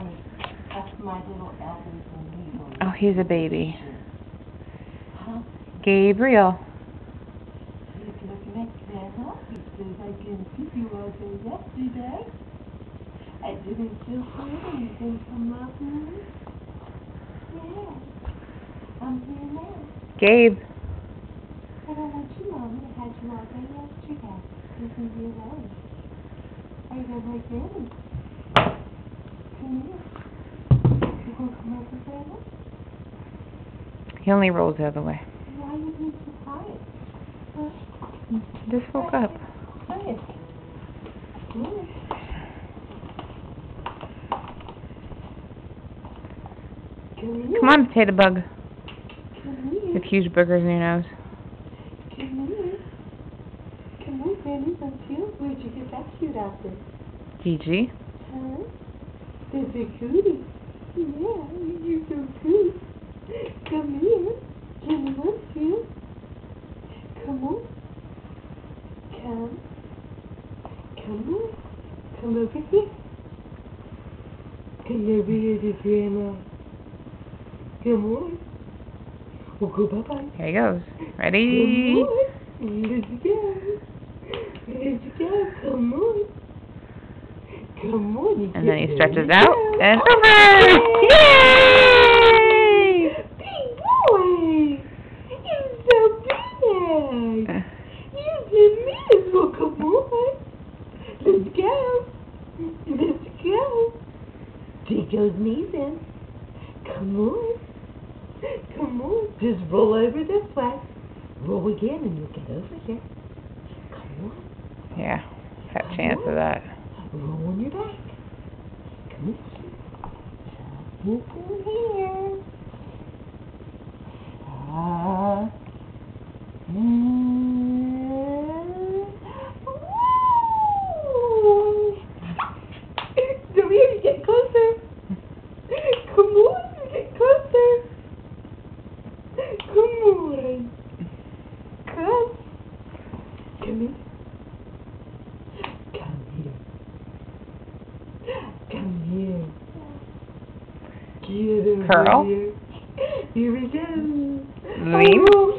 That's my little Elvis and Weasel. Oh, he's a baby. Huh? Gabriel. He's looking at Grandma. He says, I didn't see you all day yesterday. I didn't feel pretty. Thanks for loving me. Yeah. I'm here now. Gabe. I don't want you, Mommy. I had you all day yesterday. Isn't you right? Are you going to like Granny? Come here. You want to come over, Grandma? He only rolls the other way. Why are you being so quiet? Huh? Just woke up. Quiet. Come here. Come here. Come on, potato bug. Come here. With huge boogers in your nose. Come here. Come on, Granny's on you. Where'd you get that cute outfit? Gigi. Huh? There's a cootie. Yeah, you're so cute. Come here. Jenny wants you. Come on. Come. Come on. Come over here. Come over here to Grandma. Come on. We'll go bye-bye. Here he goes. Ready? Come on. Let's go. Let's go. Come on. Come on. And then he stretches out go. and over! Yay! Big boy! You're so big! You did miss. Well, come on. Let's go. Let's go. Take those knees in. Come on. Come on. Just roll over this way. Roll again and you'll get over here. Come on. Yeah, got a chance of that. Roll on your back. Come on. Jump in here. Come here, get closer. Come on, get closer. Come on. Come. Come here. Come here. Come here. Get over Curl. here. Here we go. Lean. Oh.